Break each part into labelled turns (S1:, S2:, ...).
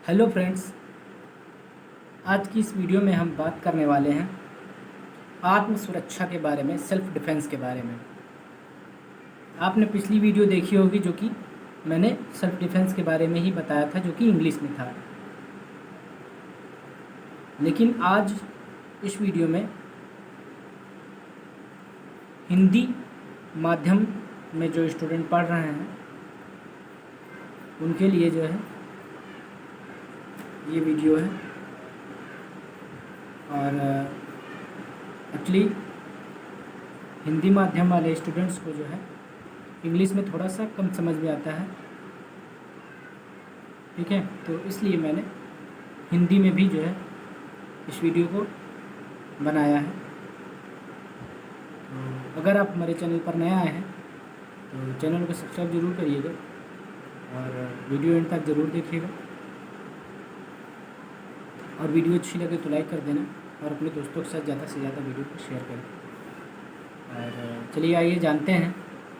S1: Hello friends, आज की इस वीडियो में हम बात करने वाले हैं आत्म सुरक्षा के बारे में, सेल्फ डिफेंस के बारे में। आपने पिछली वीडियो देखी होगी जो कि मैंने सेल्फ डिफेंस के बारे में ही बताया था, जो कि इंग्लिश में था। लेकिन आज इस वीडियो में हिंदी माध्यम में जो स्टूडेंट पढ़ रहे हैं उनके लिए जो है ये वीडियो है। और एक्चुअली हिंदी माध्यम वाले स्टूडेंट्स को जो है इंग्लिश में थोड़ा सा कम समझ में आता है, ठीक है। तो इसलिए मैंने हिंदी में भी जो है इस वीडियो को बनाया है। तो अगर आप हमारे चैनल पर नए आए हैं तो चैनल को सब्सक्राइब ज़रूर करिएगा और वीडियो एंड तक ज़रूर देखिएगा। और वीडियो अच्छी लगे तो लाइक कर देना और अपने दोस्तों के साथ ज़्यादा से ज़्यादा वीडियो को शेयर करें। और चलिए आइए जानते हैं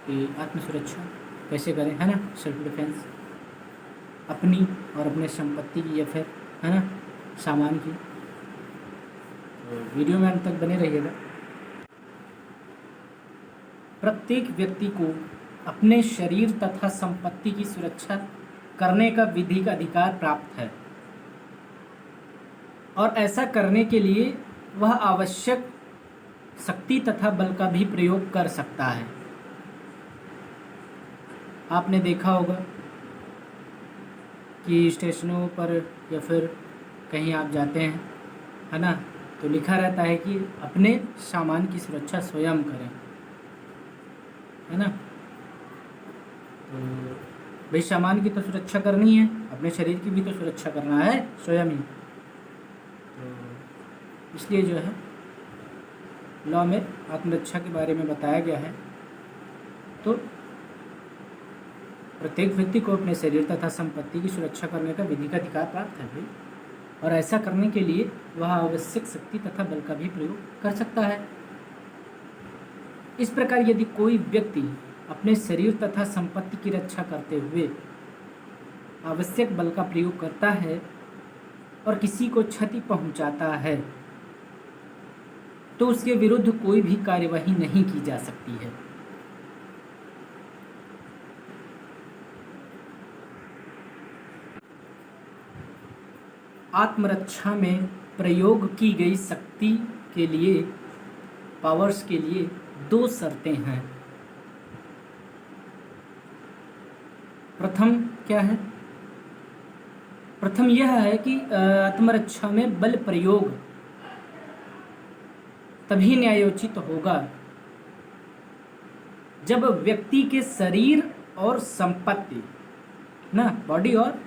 S1: कि आत्म सुरक्षा कैसे करें, है ना। सेल्फ डिफेंस अपनी और अपने संपत्ति की या फिर, है ना, सामान की। तो वीडियो में अंत तक बने रहिएगा। प्रत्येक व्यक्ति को अपने शरीर तथा संपत्ति की सुरक्षा करने का विधिक अधिकार प्राप्त है और ऐसा करने के लिए वह आवश्यक शक्ति तथा बल का भी प्रयोग कर सकता है। आपने देखा होगा कि स्टेशनों पर या फिर कहीं आप जाते हैं, है ना, तो लिखा रहता है कि अपने सामान की सुरक्षा स्वयं करें, है ना। तो भाई सामान की तो सुरक्षा करनी है, अपने शरीर की भी तो सुरक्षा करना है स्वयं ही। तो इसलिए जो है लॉ में आत्मरक्षा के बारे में बताया गया है। तो प्रत्येक व्यक्ति को अपने शरीर तथा संपत्ति की सुरक्षा करने का विधिक अधिकार प्राप्त है भाई, और ऐसा करने के लिए वह आवश्यक शक्ति तथा बल का भी प्रयोग कर सकता है। इस प्रकार यदि कोई व्यक्ति अपने शरीर तथा संपत्ति की रक्षा करते हुए आवश्यक बल का प्रयोग करता है और किसी को क्षति पहुंचाता है तो उसके विरुद्ध कोई भी कार्यवाही नहीं की जा सकती है। आत्मरक्षा में प्रयोग की गई शक्ति के लिए, पावर्स के लिए दो शर्तें हैं। प्रथम क्या है? प्रथम यह है कि आत्मरक्षा में बल प्रयोग तभी न्यायोचित होगा जब व्यक्ति के शरीर और संपत्ति, ना, बॉडी और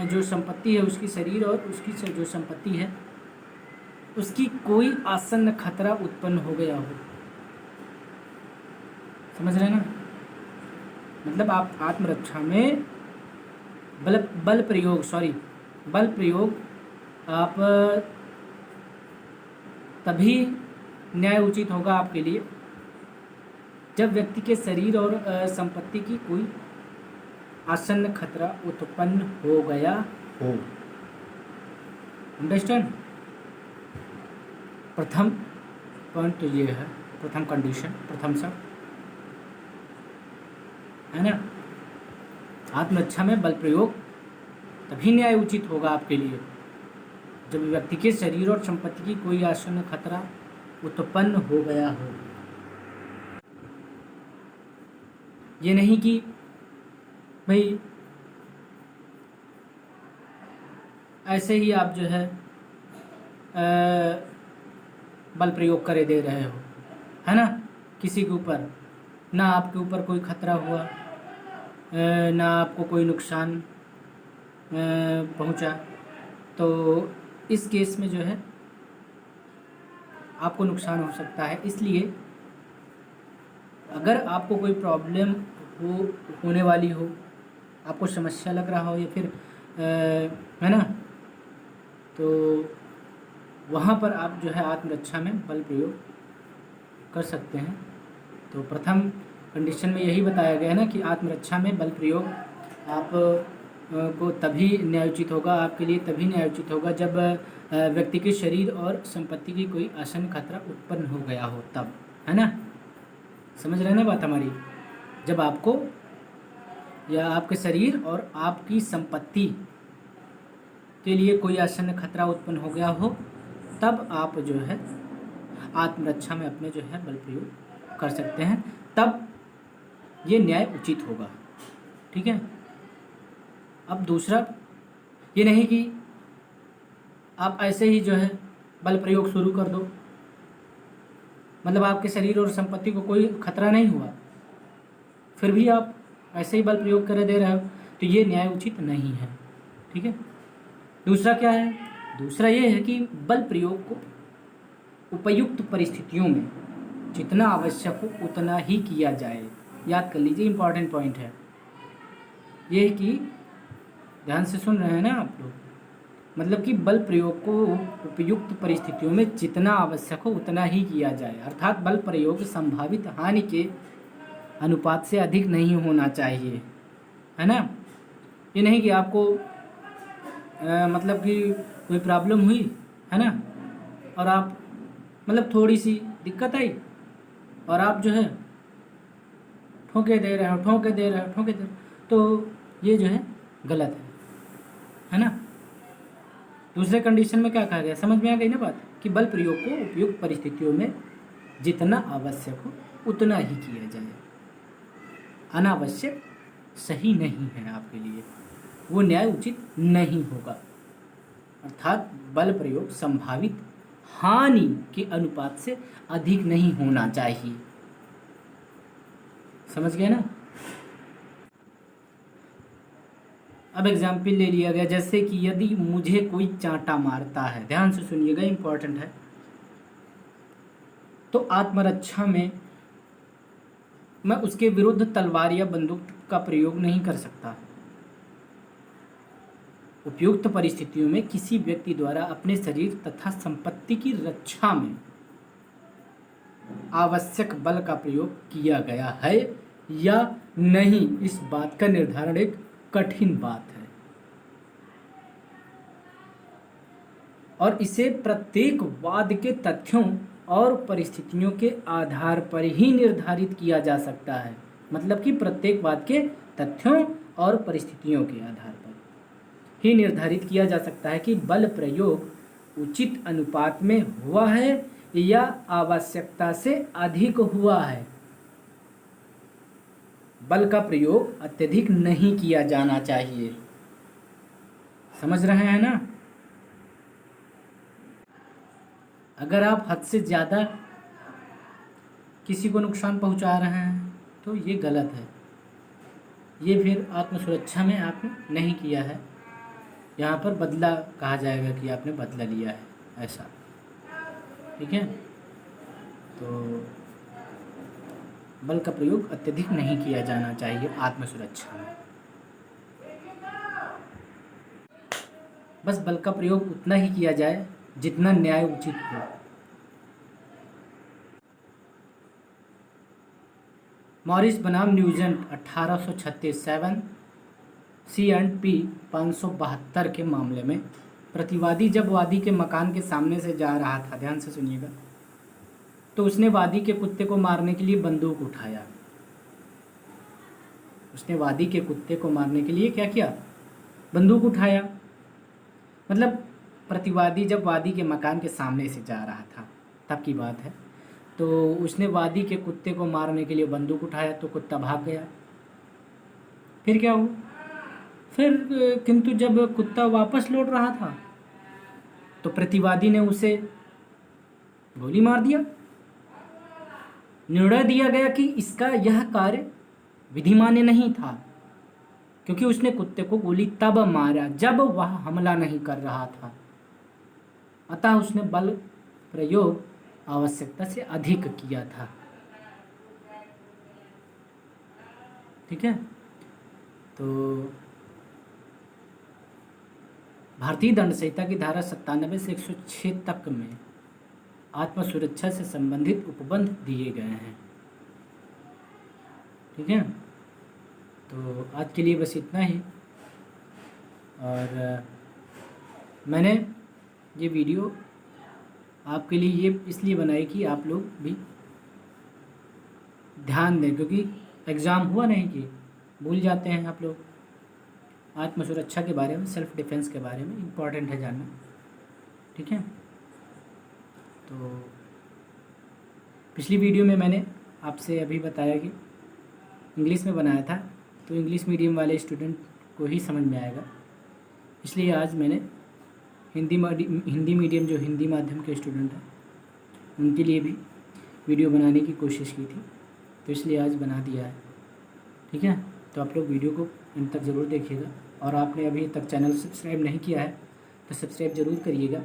S1: जो संपत्ति है उसकी, शरीर और उसकी जो संपत्ति है उसकी कोई आसन्न खतरा उत्पन्न हो गया हो। समझ रहे हैं ना। मतलब आप आत्मरक्षा में बल प्रयोग आप तभी न्याय उचित होगा आपके लिए जब व्यक्ति के शरीर और संपत्ति की कोई आसन्न खतरा उत्पन्न हो गया हो। अंडरस्टैंड। प्रथम पॉइंट तो ये है, प्रथम कंडीशन, प्रथम शर्त, है ना। आत्मरक्षा में बल प्रयोग तभी न्याय उचित होगा आपके लिए जब व्यक्ति के शरीर और संपत्ति की कोई आसन्न खतरा उत्पन्न हो गया हो। ये नहीं कि भाई ऐसे ही आप जो है बल प्रयोग करे दे रहे हो, है ना, किसी के ऊपर, ना आपके ऊपर कोई खतरा हुआ, ना आपको कोई नुकसान पहुंचा, तो इस केस में जो है आपको नुकसान हो सकता है। इसलिए अगर आपको कोई प्रॉब्लम होने वाली हो, आपको समस्या लग रहा हो या फिर है ना, तो वहाँ पर आप जो है आत्मरक्षा में बल प्रयोग कर सकते हैं। तो प्रथम कंडीशन में यही बताया गया है ना कि आत्मरक्षा में बल प्रयोग आप को तभी न्यायोचित होगा, आपके लिए तभी न्यायोचित होगा जब व्यक्ति के शरीर और संपत्ति की कोई आशंक खतरा उत्पन्न हो गया हो, तब, है ना। समझ रहे हैं ना बात हमारी। जब आपको या आपके शरीर और आपकी संपत्ति के लिए कोई आशंक खतरा उत्पन्न हो गया हो, तब आप जो है आत्मरक्षा में अपने जो है बल प्रयोग कर सकते हैं, तब ये न्याय उचित होगा। ठीक है। अब दूसरा, ये नहीं कि आप ऐसे ही जो है बल प्रयोग शुरू कर दो, मतलब आपके शरीर और संपत्ति को कोई खतरा नहीं हुआ, फिर भी आप ऐसे ही बल प्रयोग कर दे रहे हो, तो ये न्याय उचित नहीं है। ठीक है। दूसरा क्या है? दूसरा ये है कि बल प्रयोग को उपयुक्त परिस्थितियों में जितना आवश्यक हो उतना ही किया जाए। याद कर लीजिए, इंपॉर्टेंट पॉइंट है ये कि ध्यान से सुन रहे हैं ना आप लोग, मतलब कि बल प्रयोग को उपयुक्त परिस्थितियों में जितना आवश्यक हो उतना ही किया जाए, अर्थात बल प्रयोग संभावित हानि के अनुपात से अधिक नहीं होना चाहिए, है ना। ये नहीं कि आपको मतलब कि कोई प्रॉब्लम हुई, है ना, और आप मतलब थोड़ी सी दिक्कत आई और आप जो है ठोके दे रहे हो, तो ये जो है गलत है ना। दूसरे कंडीशन में क्या कहा गया, समझ में आ गई ना बात, कि बल प्रयोग को उपयुक्त परिस्थितियों में जितना आवश्यक हो उतना ही किया जाए, अनावश्यक सही नहीं है आपके लिए, वो न्याय उचित नहीं होगा। अर्थात बल प्रयोग संभावित हानि के अनुपात से अधिक नहीं होना चाहिए। समझ गए ना। अब एग्जाम्पल ले लिया गया, जैसे कि यदि मुझे कोई चांटा मारता है, ध्यान से सुनिएगा, इंपॉर्टेंट है, तो आत्मरक्षा में मैं उसके विरुद्ध तलवार या बंदूक का प्रयोग नहीं कर सकता। उपयुक्त परिस्थितियों में किसी व्यक्ति द्वारा अपने शरीर तथा संपत्ति की रक्षा में आवश्यक बल का प्रयोग किया गया है या नहीं, इस बात का निर्धारण एक कठिन बात है, और इसे प्रत्येक वाद के तथ्यों और परिस्थितियों के आधार पर ही निर्धारित किया जा सकता है। मतलब कि प्रत्येक वाद के तथ्यों और परिस्थितियों के आधार पर ही निर्धारित किया जा सकता है कि बल प्रयोग उचित अनुपात में हुआ है या आवश्यकता से अधिक हुआ है। बल का प्रयोग अत्यधिक नहीं किया जाना चाहिए। समझ रहे हैं ना। अगर आप हद से ज़्यादा किसी को नुकसान पहुंचा रहे हैं तो ये गलत है, ये फिर आत्मसुरक्षा में आपने नहीं किया है, यहाँ पर बदला कहा जाएगा कि आपने बदला लिया है, ऐसा। ठीक है। तो बल का प्रयोग अत्यधिक नहीं किया जाना चाहिए आत्मसुरक्षा में। बस बल का प्रयोग उतना ही किया जाए जितना न्याय उचित हो। मॉरिस बनाम न्यूजेंट 1836 7 C&P 572 के मामले में प्रतिवादी जब वादी के मकान के सामने से जा रहा था, ध्यान से सुनिएगा, तो उसने वादी के कुत्ते को मारने के लिए बंदूक उठाया। उसने वादी के कुत्ते को मारने के लिए क्या किया? बंदूक उठाया। मतलब प्रतिवादी जब वादी के मकान के सामने से जा रहा था तब की बात है, तो उसने वादी के कुत्ते को मारने के लिए बंदूक उठाया, तो कुत्ता भाग गया। फिर क्या हुआ? फिर किंतु जब कुत्ता वापस लौट रहा था तो प्रतिवादी ने उसे गोली मार दिया। निर्णय दिया गया कि इसका यह कार्य विधिमान्य नहीं था, क्योंकि उसने कुत्ते को गोली तब मारा जब वह हमला नहीं कर रहा था, अतः उसने बल प्रयोग आवश्यकता से अधिक किया था। ठीक है। तो भारतीय दंड संहिता की धारा 97 से 106 तक में आत्मसुरक्षा से संबंधित उपबंध दिए गए हैं। ठीक है। तो आज के लिए बस इतना ही। और मैंने ये वीडियो आपके लिए ये इसलिए बनाई कि आप लोग भी ध्यान दें, क्योंकि एग्ज़ाम हुआ नहीं कि भूल जाते हैं आप लोग। आत्म सुरक्षा के बारे में, सेल्फ डिफेंस के बारे में इम्पॉर्टेंट है जानना, ठीक है। तो पिछली वीडियो में मैंने आपसे अभी बताया कि इंग्लिश में बनाया था, तो इंग्लिश मीडियम वाले स्टूडेंट को ही समझ में आएगा, इसलिए आज मैंने हिंदी मीडियम जो हिंदी माध्यम के स्टूडेंट हैं उनके लिए भी वीडियो बनाने की कोशिश की थी, तो इसलिए आज बना दिया है, ठीक है। तो आप लोग वीडियो को इन तक ज़रूर देखिएगा, और आपने अभी तक चैनल सब्सक्राइब नहीं किया है तो सब्सक्राइब ज़रूर करिएगा।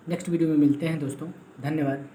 S1: नेक्स्ट वीडियो में मिलते हैं दोस्तों, धन्यवाद।